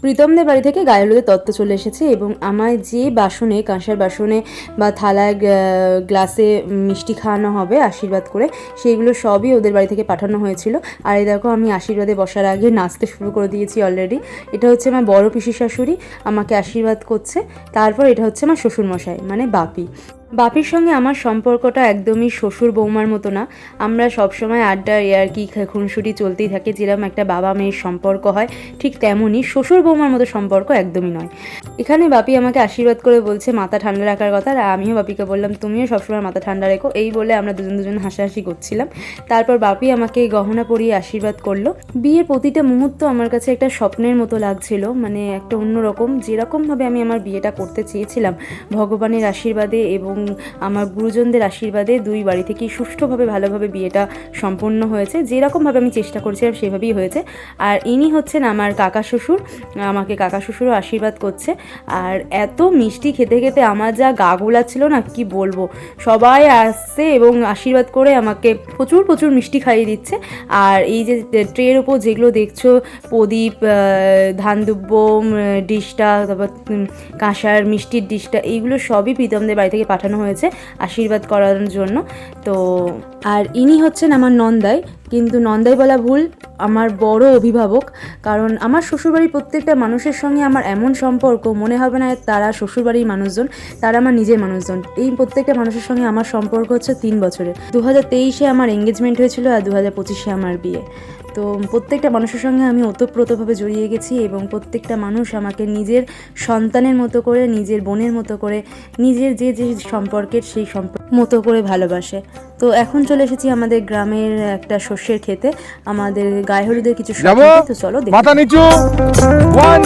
প্রীতমদের বাড়ি থেকে গায়ে হলুদের তত্ত্ব চলে এসেছে এবং আমায় যে বাসনে, কাঁসার বাসনে বা থালায় গ্লাসে মিষ্টি খাওয়ানো হবে আশীর্বাদ করে, সেইগুলো সবই ওদের বাড়ি থেকে পাঠানো হয়েছিল। আর এই দেখো আমি আশীর্বাদে বসার আগে নাচতে শুরু করে দিয়েছি অলরেডি। এটা হচ্ছে আমার বড় পিসি শাশুড়ি আমাকে আশীর্বাদ করছে। তারপর এটা হচ্ছে আমার শ্বশুরমশাই মানে বাপি। বাপির সঙ্গে আমার সম্পর্কটা একদমই শ্বশুর বৌমার মতো না। আমরা সবসময় আড্ডা ইয়ার্কি খুনসুটি চলতেই থাকে। যেরকম একটা বাবা মেয়ের সম্পর্ক হয় ঠিক তেমনই শ্বশুর বৌমার মতো সম্পর্ক একদমই নয়। এখানে বাপি আমাকে আশীর্বাদ করে বলছে মাথা ঠান্ডা রাখার কথা, আর আমিও বাপিকে বললাম তুমিও সবসময় মাথা ঠান্ডা রেখো। এই বলে আমরা দুজন হাসাহাসি করছিলাম। তারপর বাপি আমাকে গহনা পরিয়ে আশীর্বাদ করলো। বিয়ের প্রতিটা মুহূর্ত আমার কাছে একটা স্বপ্নের মতো লাগছিল, মানে একটা অন্যরকম। যেরকমভাবে আমি আমার বিয়েটা করতে চেয়েছিলাম ভগবানের আশীর্বাদে এবং আমার গুরুজনদের আশীর্বাদে দুই বাড়ি থেকেই সুষ্ঠুভাবে ভালোভাবে বিয়েটা সম্পন্ন হয়েছে। যেরকমভাবে আমি চেষ্টা করেছিলাম সেভাবেই হয়েছে। আর ইনি হচ্ছেন আমার কাকা শ্বশুর, আমাকে কাকা শ্বশুরও আশীর্বাদ করছে। আর এত মিষ্টি খেতে খেতে আমার যা গা গোলাচ্ছিল না কি বলবো। সবাই আসছে এবং আশীর্বাদ করে আমাকে প্রচুর প্রচুর মিষ্টি খাইয়ে দিচ্ছে। আর এই যে ট্রের ওপর যেগুলো দেখছো প্রদীপ, ধানদুব্য ডিশটা, তারপর কাঁসার মিষ্টির ডিশটা, এইগুলো সবই প্রীতমদের বাড়ি থেকে পাঠানো হয়েছে আশীর্বাদ করার জন্য। তো আর ইনি হচ্ছেন আমার নন্দাই, কিন্তু নন্দাই বলা ভুল, আমার বড় অভিভাবক। কারণ আমার শ্বশুরবাড়ির প্রত্যেকটা মানুষের সঙ্গে আমার এমন সম্পর্ক মনে হবে না তারা শ্বশুরবাড়ির মানুষজন, তারা আমার নিজের মানুষজন। এই প্রত্যেকটা মানুষের সঙ্গে আমার সম্পর্ক হচ্ছে 3 বছরের। 2023-এ আমার এঙ্গেজমেন্ট হয়েছিল আর 2025-এ আমার বিয়ে। তো প্রত্যেকটা মানুষের সঙ্গে আমি ওতপ্রোতভাবে জড়িয়ে গেছি এবং প্রত্যেকটা মানুষ আমাকে নিজের সন্তানের মতো করে, নিজের বোনের মতো করে, নিজের যে যে সম্পর্কের সেই সম্পর্ক মতো করে ভালোবাসে। তো এখন চলে এসেছি আমাদের গ্রামের একটা শস্যের খেতে, আমাদের গায়ে হলুদের কিছু শস্য। তো চলো মাথা নিচু 1